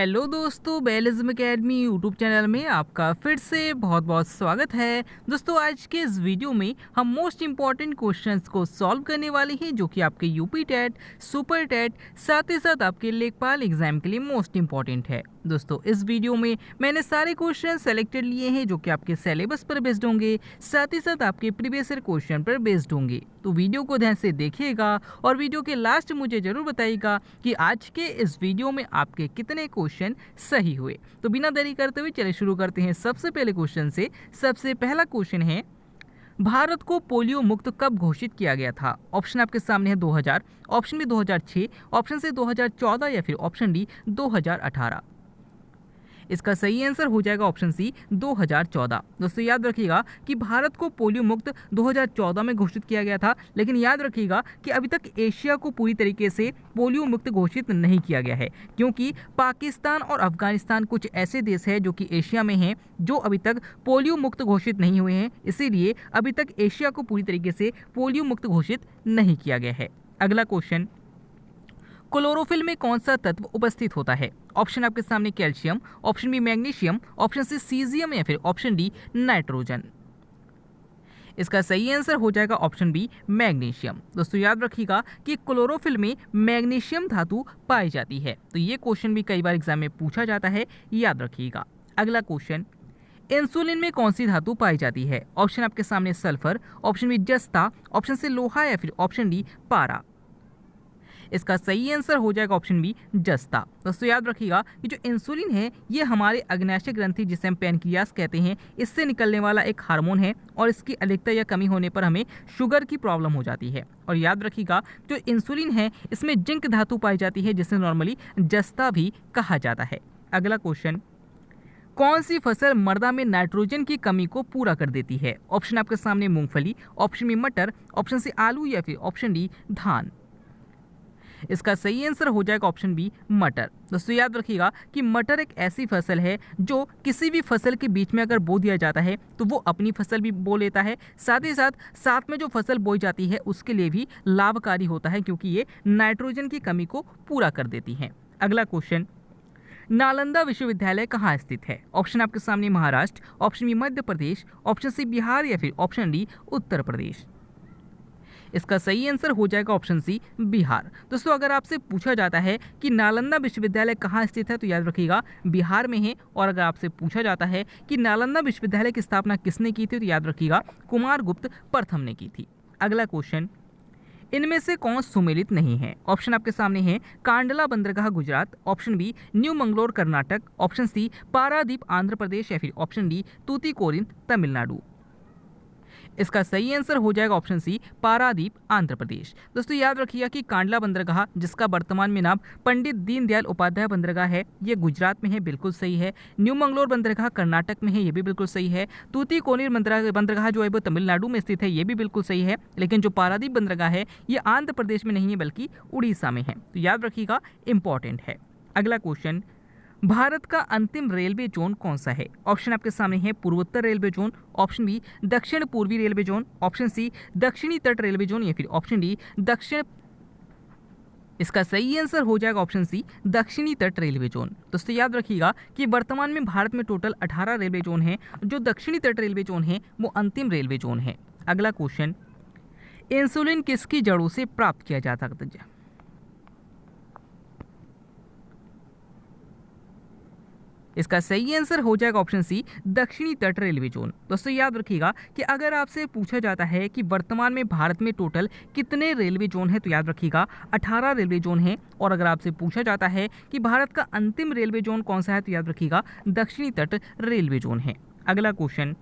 Hello दोस्तों, बेलिज्म academy YouTube channel में आपका फिर से बहुत बहुत स्वागत है। दोस्तों, आज के इस वीडियो में हम मोस्ट इम्पॉर्टेंट क्वेश्चंस को सॉल्व करने वाले हैं जो कि आपके यूपी टेट, सुपर टेट, साथ ही साथ आपके लेखपाल एग्जाम के लिए मोस्ट इम्पॉर्टेंट है। दोस्तों, इस वीडियो में मैंने सारे क्वेश्चन सेलेक्टेड लिए हैं जो कि आपके सिलेबस पर बेस्ड होंगे, साथ ही साथ आपके प्रीवियस ईयर क्वेश्चन पर बेस्ड होंगे। तो वीडियो को ध्यान से देखिएगा और वीडियो के लास्ट मुझे जरूर बताइएगा कि आज के इस वीडियो में आपके कितने क्वेश्चन सही हुए। तो बिना देरी करते हुए चलिए शुरू करते हैं सबसे पहले क्वेश्चन से। सबसे पहला क्वेश्चन है, भारत को पोलियो मुक्त कब घोषित किया गया था? ऑप्शन आपके सामने है 2000, ऑप्शन बी 2006, ऑप्शन सी 2014 या फिर ऑप्शन डी 2018। इसका सही आंसर हो जाएगा ऑप्शन सी 2014। दोस्तों, याद रखिएगा कि भारत को पोलियो मुक्त 2014 में घोषित किया गया था, लेकिन याद रखिएगा कि अभी तक एशिया को पूरी तरीके से पोलियो मुक्त घोषित नहीं किया गया है, क्योंकि पाकिस्तान और अफगानिस्तान कुछ ऐसे देश हैं जो कि एशिया में हैं जो अभी तक पोलियो मुक्त घोषित नहीं हुए हैं। इसीलिए अभी तक एशिया को पूरी तरीके से पोलियो मुक्त घोषित नहीं किया गया है। अगला क्वेश्चन, क्लोरोफिल में कौन सा तत्व उपस्थित होता है? ऑप्शन आपके सामने calcium, option B magnesium, option C caesium या फिर ऑप्शन डी नाइट्रोजन। इसका सही आंसर हो जाएगा ऑप्शन बी मैग्नीशियम। दोस्तों, याद रखिएगा कि क्लोरोफिल में मैग्नीशियम धातु पाई जाती है। तो ये क्वेश्चन भी कई बार एग्जाम में पूछा जाता है, याद रखिएगा। अगला क्वेश्चन, इंसुलिन में कौन सी धातु पाई जाती है? ऑप्शन आपके सामने सल्फर, ऑप्शन बी जस्ता, ऑप्शन सी लोहा या फिर ऑप्शन डी पारा। इसका सही आंसर हो जाएगा ऑप्शन बी जस्ता। दोस्तों, याद रखिएगा कि जो इंसुलिन है ये हमारे अग्न्याशय ग्रंथि जिसे हम पैनक्रियास कहते हैं इससे निकलने वाला एक हार्मोन है, और इसकी अधिकता या कमी होने पर हमें शुगर की प्रॉब्लम हो जाती है। और याद रखिएगा जो इंसुलिन है इसमें जिंक धातु पाई जाती है जिसे नॉर्मली जस्ता भी कहा जाता है। अगला क्वेश्चन, कौन सी फसल मृदा में नाइट्रोजन की कमी को पूरा कर देती है? ऑप्शन आपके सामने मूंगफली, ऑप्शन बी मटर, ऑप्शन सी आलू या फिर ऑप्शन डी धान। इसका सही आंसर हो जाएगा ऑप्शन बी मटर। दोस्तों, याद रखिएगा कि मटर एक ऐसी फसल है जो किसी भी फसल के बीच में अगर बो दिया जाता है तो वो अपनी फसल भी बो लेता है, साथ ही साथ में जो फसल बोई जाती है उसके लिए भी लाभकारी होता है, क्योंकि ये नाइट्रोजन की कमी को पूरा कर देती है। अगला क्वेश्चन, नालंदा विश्वविद्यालय कहाँ स्थित है? ऑप्शन आपके सामने Maharashtra, option B Madhya Pradesh, option C Bihar या फिर ऑप्शन डी उत्तर प्रदेश। इसका सही आंसर हो जाएगा ऑप्शन सी बिहार। दोस्तों, अगर आपसे पूछा जाता है कि नालंदा विश्वविद्यालय कहाँ स्थित है तो याद रखिएगा बिहार में है, और अगर आपसे पूछा जाता है कि नालंदा विश्वविद्यालय की स्थापना किसने की थी तो याद रखिएगा कुमारगुप्त प्रथम ने की थी। अगला क्वेश्चन, इनमें से कौन सुमेलित नहीं है? ऑप्शन आपके सामने है कांडला बंदरगाह Gujarat, option B new Mangalore Karnataka, option C Paradip Andhra Pradesh या फिर ऑप्शन डी तूतीकोरिन तमिलनाडु। इसका सही आंसर हो जाएगा ऑप्शन सी पारादीप आंध्र प्रदेश। दोस्तों, याद रखिएगा कि कांडला बंदरगाह जिसका वर्तमान में नाम पंडित दीनदयाल उपाध्याय बंदरगाह है ये गुजरात में है, बिल्कुल सही है। न्यू मंगलोर बंदरगाह कर्नाटक में है, ये भी बिल्कुल सही है। तूतीकोरिन बंदरगाह जो है वो तमिलनाडु में स्थित है, ये भी बिल्कुल सही है। लेकिन जो पारादीप बंदरगाह है ये आंध्र प्रदेश में नहीं है बल्कि उड़ीसा में है, तो याद रखिएगा इंपॉर्टेंट है। अगला क्वेश्चन, भारत का अंतिम रेलवे जोन कौन सा है? ऑप्शन आपके सामने है पूर्वोत्तर रेलवे जोन, ऑप्शन बी दक्षिण पूर्वी रेलवे जोन, ऑप्शन सी दक्षिणी तट रेलवे जोन या फिर ऑप्शन डी दक्षिण। इसका सही आंसर हो जाएगा ऑप्शन सी दक्षिणी तट रेलवे जोन। दोस्तों, याद रखिएगा कि वर्तमान में भारत में टोटल 18 रेलवे जोन हैं, जो दक्षिणी तट रेलवे जोन है वो अंतिम रेलवे जोन है। अगला क्वेश्चन, इंसुलिन किसकी जड़ों से प्राप्त किया जा सकता है? इसका सही आंसर हो जाएगा ऑप्शन सी दक्षिणी तट रेलवे जोन। दोस्तों, याद रखिएगा कि अगर आपसे पूछा जाता है कि वर्तमान में भारत में टोटल कितने रेलवे जोन है तो याद रखिएगा 18 रेलवे जोन है, और अगर आपसे पूछा जाता है कि भारत का अंतिम रेलवे जोन कौन सा है तो याद रखिएगा दक्षिणी तट रेलवे जोन है। अगला क्वेश्चन,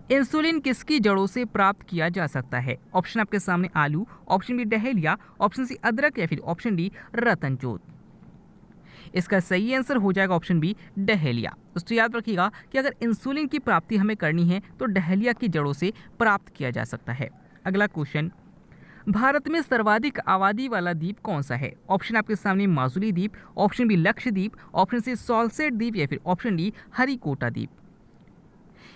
इंसुलिन किसकी जड़ों से प्राप्त किया जा सकता है? ऑप्शन आपके सामने आलू, option B dahlia, option C अदरक या फिर ऑप्शन डी रतनजोत। इसका सही आंसर हो जाएगा ऑप्शन बी डहेलिया। दोस्तों, याद रखिएगा कि अगर इंसुलिन की प्राप्ति हमें करनी है तो डहेलिया की जड़ों से प्राप्त किया जा सकता है। अगला क्वेश्चन, भारत में सर्वाधिक आबादी वाला द्वीप कौन सा है? ऑप्शन आपके सामने माजुली द्वीप, option B Lakshadweep, option C Salsette द्वीप या फिर ऑप्शन डी हरिकोटा द्वीप।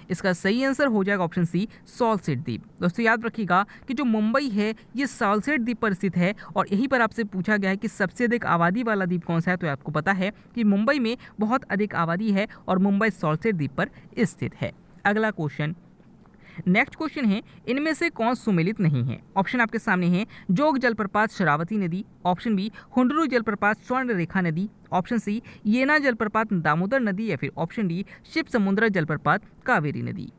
इसका सही आंसर हो जाएगा ऑप्शन सी साल्सेट द्वीप। दोस्तों याद रखिएगा कि जो मुंबई है ये साल्सेट द्वीप पर स्थित है और यहीं पर आपसे पूछा गया है कि सबसे अधिक आबादी वाला द्वीप कौन सा है, तो आपको पता है कि मुंबई में बहुत अधिक आबादी है और मुंबई साल्सेट द्वीप पर स्थित है। अगला क्वेश्चन, नेक्स्ट क्वेश्चन है, इनमें से कौन सुमेलित नहीं है। ऑप्शन आपके सामने है जोग जलप्रपात शरावती नदी, ऑप्शन बी हुंडरू जलप्रपात स्वर्ण रेखा नदी, ऑप्शन सी येना जलप्रपात दामोदर नदी, या फिर ऑप्शन डी शिव समुद्र जलप्रपात कावेरी नदी।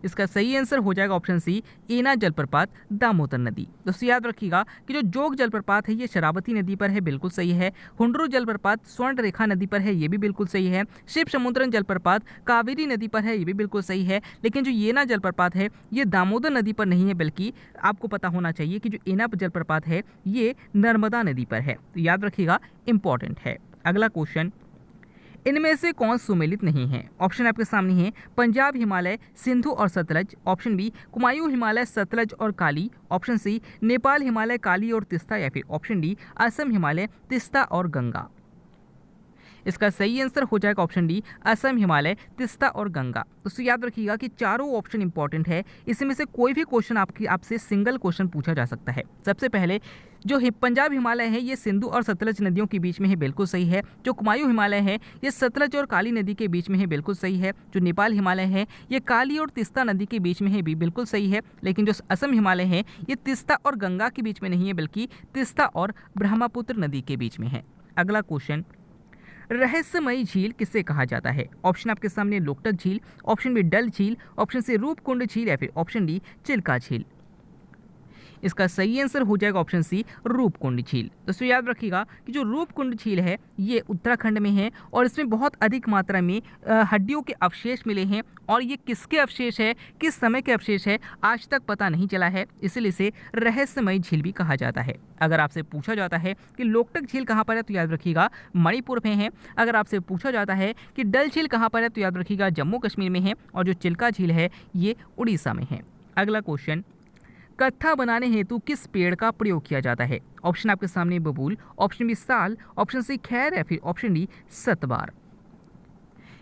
इसका सही आंसर हो जाएगा ऑप्शन सी एना जलप्रपात दामोदर नदी। दोस्तों याद रखिएगा कि जो जोग जलप्रपात है ये शरावती नदी पर है, बिल्कुल सही है। हुंडरू जलप्रपात स्वर्ण रेखा नदी पर है, ये भी बिल्कुल सही है। शिव समुद्रन जलप्रपात कावेरी नदी पर है, ये भी बिल्कुल सही है। लेकिन जो येना जलप्रपात है ये दामोदर नदी पर नहीं है, बल्कि आपको पता होना चाहिए कि जो एना जलप्रपात है ये नर्मदा नदी पर है। तो याद रखिएगा, इंपॉर्टेंट है। अगला क्वेश्चन, इनमें से कौन सुमेलित नहीं है। ऑप्शन आपके सामने है पंजाब हिमालय सिंधु और सतलज, ऑप्शन बी कुमायूं हिमालय सतलज और काली, ऑप्शन सी नेपाल हिमालय काली और तिस्ता, या फिर ऑप्शन डी असम हिमालय तिस्ता और गंगा। इसका सही आंसर हो जाएगा ऑप्शन डी असम हिमालय तिस्ता और गंगा। दोस्तों याद रखिएगा कि चारों ऑप्शन इंपॉर्टेंट है, इसमें से कोई भी क्वेश्चन आपसे सिंगल क्वेश्चन पूछा जा सकता है। सबसे पहले जो पंजाब हिमालय है ये सिंधु और सतलज नदियों के बीच में है, बिल्कुल सही है। जो कुमायूं हिमालय है ये सतलज और काली नदी के बीच में है, बिल्कुल सही है। जो नेपाल हिमालय है ये काली और तिस्ता नदी के बीच में है, भी बिल्कुल सही है। लेकिन जो असम हिमालय है ये तिस्ता और गंगा के बीच में नहीं है, बल्कि तिस्ता और ब्रह्मपुत्र नदी के बीच में है। अगला क्वेश्चन, रहस्यमयी झील किसे कहा जाता है। ऑप्शन आपके सामने लोकटक झील, ऑप्शन बी डल झील, ऑप्शन सी रूपकुंड झील, या फिर ऑप्शन डी चिल्का झील। इसका सही आंसर हो जाएगा ऑप्शन सी रूपकुंड झील। दोस्तों याद रखिएगा कि जो रूपकुंड झील है ये उत्तराखंड में है और इसमें बहुत अधिक मात्रा में हड्डियों के अवशेष मिले हैं, और ये किसके अवशेष है, किस समय के अवशेष है, आज तक पता नहीं चला है, इसलिए इसे रहस्यमयी झील भी कहा जाता है। अगर आपसे पूछा जाता है कि लोकटक झील कहाँ पर है, तो याद रखिएगा मणिपुर में है। अगर आपसे पूछा जाता है कि डल झील कहाँ पर है, तो याद रखिएगा जम्मू कश्मीर में है, और जो चिल्का झील है ये उड़ीसा में है। अगला क्वेश्चन, कत्था बनाने हेतु किस पेड़ का प्रयोग किया जाता है। ऑप्शन आपके सामने बबूल, ऑप्शन बी साल, ऑप्शन सी खैर, या फिर ऑप्शन डी सतबार।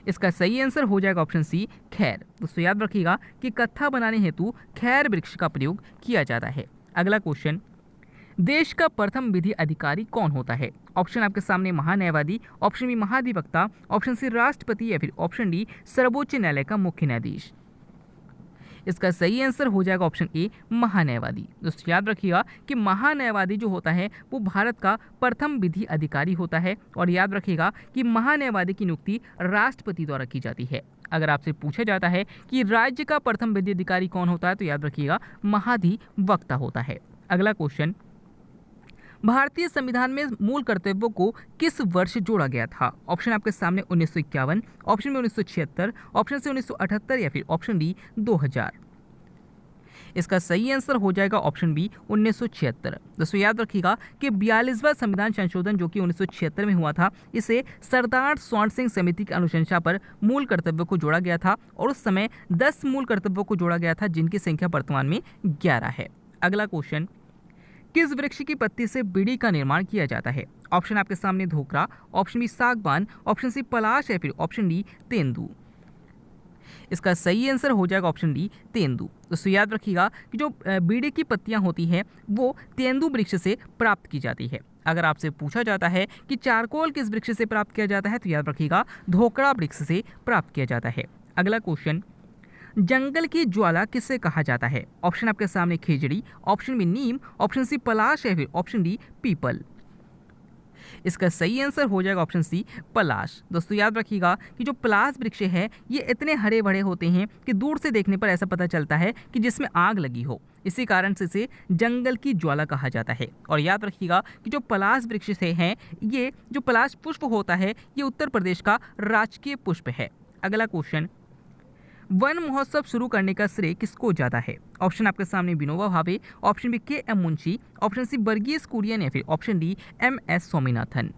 इसका सही आंसर हो जाएगा ऑप्शन सी खैर। दोस्तों याद रखिएगा कि कत्था बनाने हेतु खैर वृक्ष का प्रयोग किया जाता है। अगला क्वेश्चन, देश का प्रथम विधि अधिकारी कौन होता है। ऑप्शन आपके सामने महान्यायवादी, ऑप्शन बी महाधिवक्ता, ऑप्शन सी राष्ट्रपति, या फिर ऑप्शन डी सर्वोच्च न्यायालय का मुख्य न्यायाधीश। इसका सही आंसर हो जाएगा ऑप्शन ए महान्यायवादी। दोस्तों याद रखिएगा कि महान्यायवादी जो होता है वो भारत का प्रथम विधि अधिकारी होता है, और याद रखिएगा कि महान्यायवादी की नियुक्ति राष्ट्रपति द्वारा की जाती है। अगर आपसे पूछा जाता है कि राज्य का प्रथम विधि अधिकारी कौन होता है, तो याद रखिएगा महाधिवक्ता होता है। अगला क्वेश्चन, भारतीय संविधान में मूल कर्तव्यों को किस वर्ष जोड़ा गया था। ऑप्शन आपके सामने 1951, ऑप्शन बी 1976, ऑप्शन सी 1978, या फिर ऑप्शन डी 2000। इसका सही आंसर हो जाएगा ऑप्शन बी 1976। दोस्तों याद रखिएगा कि 42वां संविधान संशोधन जो कि 1976 में हुआ था, इसे सरदार स्वर्ण सिंह समिति की अनुशंसा पर मूल कर्तव्यों को जोड़ा गया था, और उस समय 10 मूल कर्तव्यों को जोड़ा गया था, जिनकी संख्या वर्तमान में 11 है। अगला क्वेश्चन, किस वृक्ष की पत्ती से बीड़ी का निर्माण किया जाता है। ऑप्शन आपके सामने धोकरा, ऑप्शन बी सागवान, ऑप्शन सी पलाश, या फिर ऑप्शन डी तेंदू। इसका सही आंसर हो जाएगा ऑप्शन डी तेंदू। दोस्तों याद रखिएगा कि जो बीड़ी की पत्तियां होती हैं वो तेंदू वृक्ष से प्राप्त की जाती है। अगर आपसे पूछा जाता है कि चारकोल किस वृक्ष से प्राप्त किया जाता है, तो याद रखिएगा धोकरा वृक्ष से प्राप्त किया जाता है। अगला क्वेश्चन, जंगल की ज्वाला किसे कहा जाता है। ऑप्शन आपके सामने खेजड़ी, ऑप्शन बी नीम, ऑप्शन सी पलाश, या फिर ऑप्शन डी पीपल। इसका सही आंसर हो जाएगा ऑप्शन सी पलाश। दोस्तों याद रखिएगा कि जो पलाश वृक्ष है ये इतने हरे भरे होते हैं कि दूर से देखने पर ऐसा पता चलता है कि जिसमें आग लगी हो, इसी कारण से इसे जंगल की ज्वाला कहा जाता है। और याद रखिएगा कि जो पलाश वृक्ष से हैं, ये जो पलाश पुष्प होता है ये उत्तर प्रदेश का राजकीय पुष्प है। अगला क्वेश्चन, वन महोत्सव शुरू करने का श्रेय किसको जाता है। ऑप्शन आपके सामने Vinoba Bhave, option B K M Munshi, option C Verghese Kurien, या फिर option D M S Swaminathan.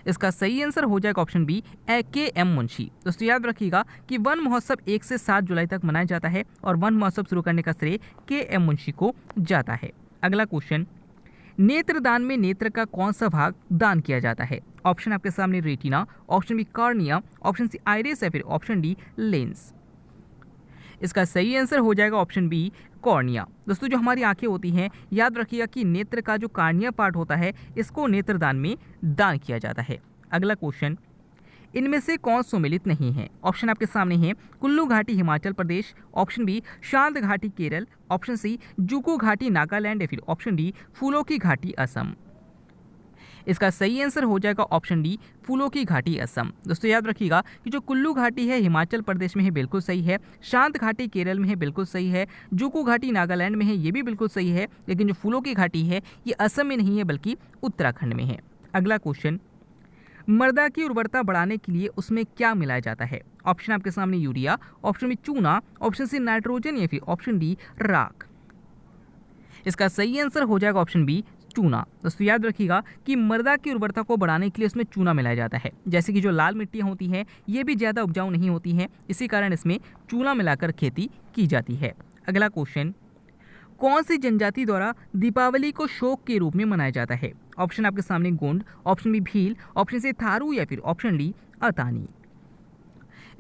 इसका सही आंसर हो जाएगा option B K M Munshi. दोस्तों याद रखिएगा कि वन महोत्सव 1 से 7 जुलाई तक मनाया जाता है, और वन महोत्सव शुरू करने का श्रेय के एम मुंशी को जाता है। अगला क्वेश्चन, नेत्रदान में नेत्र का कौन सा भाग दान किया जाता है? ऑप्शन आपके सामने retina, option B cornea, option C iris या फिर ऑप्शन डी लेंस। इसका सही आंसर हो जाएगा ऑप्शन बी कॉर्निया। दोस्तों जो हमारी आंखें होती हैं, याद रखिएगा कि नेत्र का जो कॉर्निया पार्ट होता है इसको नेत्रदान में दान किया जाता है। अगला क्वेश्चन, इनमें से कौन सुमेलित नहीं है? ऑप्शन आपके सामने है कुल्लू घाटी हिमाचल प्रदेश, ऑप्शन बी शांत घाटी केरल, ऑप्शन सी जुकू घाटी नागालैंड या फिर ऑप्शन डी फूलों की घाटी असम। इसका सही आंसर हो जाएगा ऑप्शन डी फूलों की घाटी असम। दोस्तों याद रखिएगा कि जो कुल्लू घाटी है हिमाचल प्रदेश में है, बिल्कुल सही है। शांत घाटी केरल में है, बिल्कुल सही है। जुकू घाटी नागालैंड में है, ये भी बिल्कुल सही है। लेकिन जो फूलों की घाटी है ये असम में नहीं है बल्कि उत्तराखंड में है। अगला क्वेश्चन, मृदा की उर्वरता बढ़ाने के लिए उसमें क्या मिलाया जाता है? ऑप्शन आपके सामने यूरिया, ऑप्शन बी चूना, ऑप्शन सी नाइट्रोजन या फिर ऑप्शन डी राख। इसका सही आंसर हो जाएगा ऑप्शन बी चूना। दोस्तों याद रखिएगा कि मृदा की उर्वरता को बढ़ाने के लिए उसमें चूना मिलाया जाता है। जैसे कि जो लाल मिट्टियाँ होती हैं ये भी ज़्यादा उपजाऊ नहीं होती हैं, इसी कारण इसमें चूना मिलाकर खेती की जाती है। अगला क्वेश्चन, कौन सी जनजाति द्वारा दीपावली को शोक के रूप में मनाया जाता है? ऑप्शन आपके सामने Gond, option B Bhil, option C Tharu या फिर ऑप्शन डी अतानी।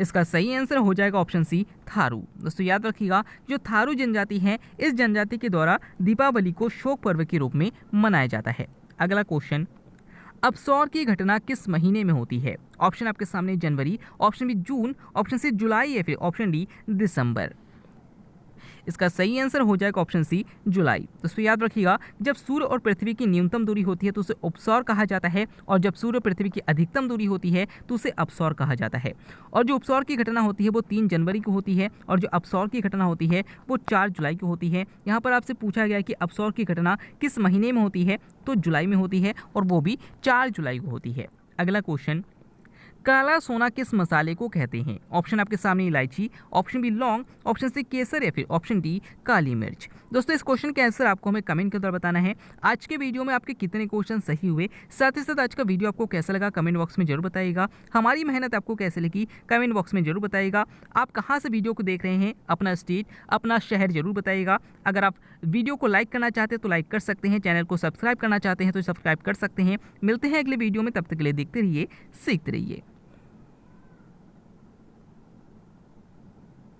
इसका सही आंसर हो जाएगा ऑप्शन सी थारू। दोस्तों याद रखिएगा जो थारू जनजाति है इस जनजाति के द्वारा दीपावली को शोक पर्व के रूप में मनाया जाता है। अगला क्वेश्चन, अबसौर की घटना किस महीने में होती है? ऑप्शन आपके सामने जनवरी, ऑप्शन बी जून, ऑप्शन सी जुलाई या फिर ऑप्शन डी दिसंबर। इसका सही आंसर हो जाएगा ऑप्शन सी जुलाई। दोस्तों याद रखिएगा जब सूर्य और पृथ्वी की न्यूनतम दूरी होती है तो उसे उपसौर कहा जाता है, और जब सूर्य पृथ्वी की अधिकतम दूरी होती है तो उसे अपसौर कहा जाता है। और जो उपसौर की घटना होती है वो 3 जनवरी को होती है, और जो अपसौर की घटना होती है वो 4 जुलाई को होती है। यहाँ पर आपसे पूछा गया कि अपसौर की घटना किस महीने में होती है, तो जुलाई में होती है, और वो भी 4 जुलाई को होती है। अगला क्वेश्चन, काला सोना किस मसाले को कहते हैं? ऑप्शन आपके सामने इलायची, ऑप्शन बी लौंग, ऑप्शन सी केसर या फिर ऑप्शन डी काली मिर्च। दोस्तों इस क्वेश्चन का आंसर आपको हमें कमेंट के द्वारा बताना है। आज के वीडियो में आपके कितने क्वेश्चन सही हुए, साथ ही साथ आज का वीडियो आपको कैसा लगा कमेंट बॉक्स में जरूर बताइएगा। हमारी मेहनत आपको कैसे लगी कमेंट बॉक्स में जरूर बताइएगा। आप कहाँ से वीडियो को देख रहे हैं, अपना स्टेट अपना शहर जरूर बताइएगा। अगर आप वीडियो को लाइक करना चाहते हैं तो लाइक कर सकते हैं, चैनल को सब्सक्राइब करना चाहते हैं तो सब्सक्राइब कर सकते हैं। मिलते हैं अगले वीडियो में, तब तक के लिए देखते रहिए, सीखते रहिए।